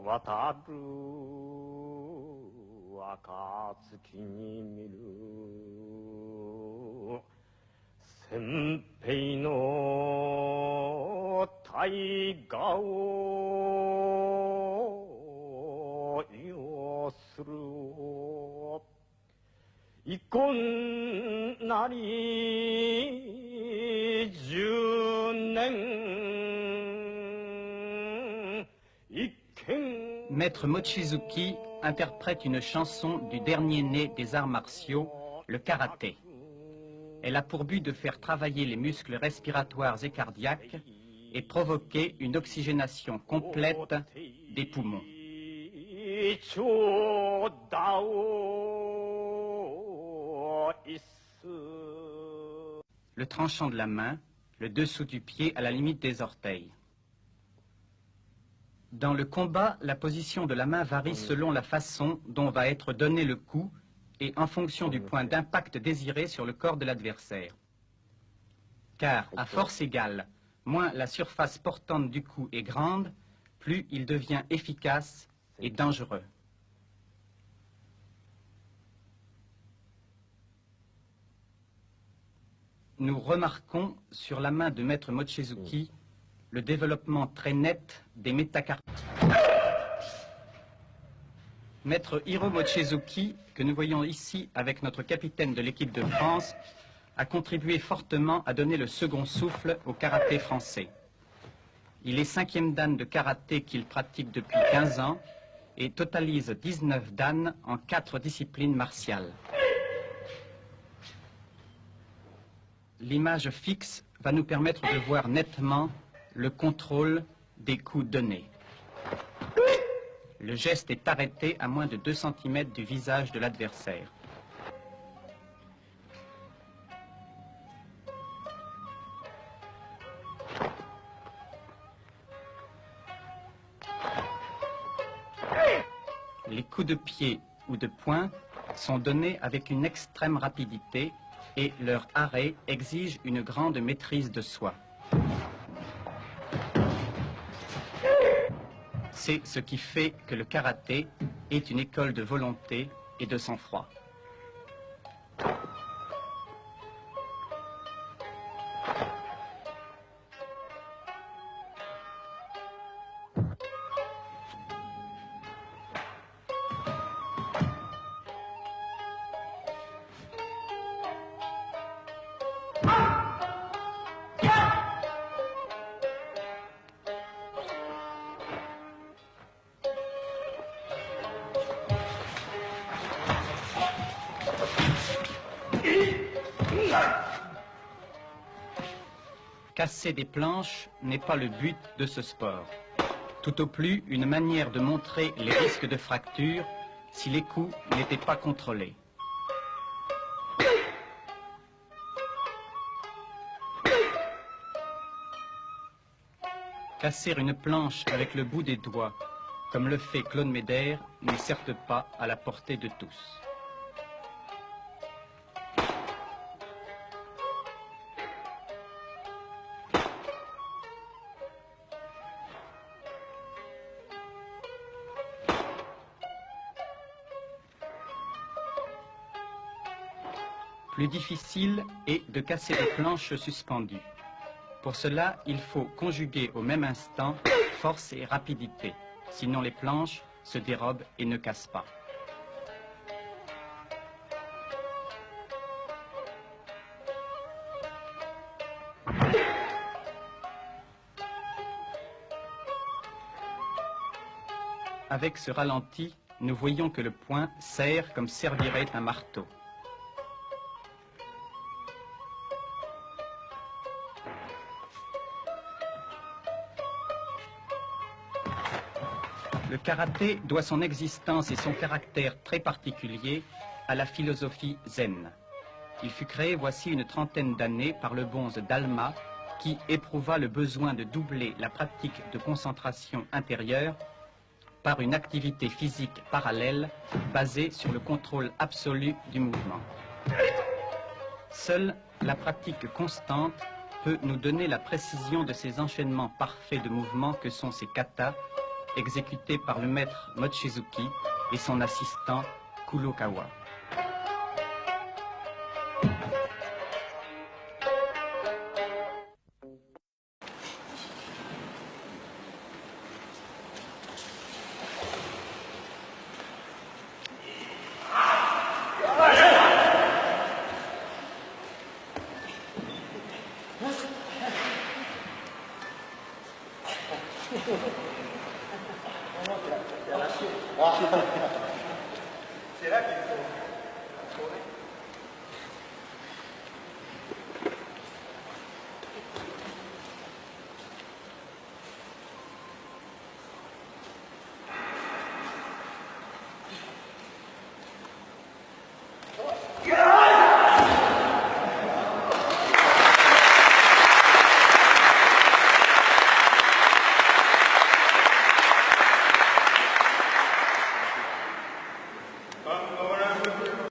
渡る暁に見る先兵の大河を要する遺恨なり10年一見。Maître Mochizuki interprète une chanson du dernier né des arts martiaux, le karaté. Elle a pour but de faire travailler les muscles respiratoires et cardiaques et provoquer une oxygénation complète des poumons. Le tranchant de la main, le dessous du pied à la limite des orteils. Dans le combat, la position de la main varie selon la façon dont va être donné le coup et en fonction du point d'impact désiré sur le corps de l'adversaire. Car, à force égale, moins la surface portante du coup est grande, plus il devient efficace et dangereux. Nous remarquons sur la main de Maître Mochizuki le développement très net des métacarpies. Maître Hiro Mochizuki, que nous voyons ici avec notre capitaine de l'équipe de France, a contribué fortement à donner le second souffle au karaté français. Il est 5e dan de karaté qu'il pratique depuis 15 ans et totalise 19 dan en 4 disciplines martiales. L'image fixe va nous permettre de voir nettement le contrôle des coups donnés. Le geste est arrêté à moins de 2 cm du visage de l'adversaire. Les coups de pied ou de poing sont donnés avec une extrême rapidité et leur arrêt exige une grande maîtrise de soi. C'est ce qui fait que le karaté est une école de volonté et de sang-froid. Casser des planches n'est pas le but de ce sport. Tout au plus, une manière de montrer les risques de fracture si les coups n'étaient pas contrôlés. Casser une planche avec le bout des doigts, comme le fait Claude Médère, n'est certes pas à la portée de tous. Plus difficile est de casser les planches suspendues. Pour cela, il faut conjuguer au même instant force et rapidité. Sinon les planches se dérobent et ne cassent pas. Avec ce ralenti, nous voyons que le poing serre comme servirait un marteau. Le karaté doit son existence et son caractère très particulier à la philosophie zen. Il fut créé voici une trentaine d'années par le bonze Dalma qui éprouva le besoin de doubler la pratique de concentration intérieure par une activité physique parallèle basée sur le contrôle absolu du mouvement. Seule la pratique constante peut nous donner la précision de ces enchaînements parfaits de mouvements que sont ces katas exécuté par le maître Mochizuki et son assistant Kurokawa. C'est là qu'il faut.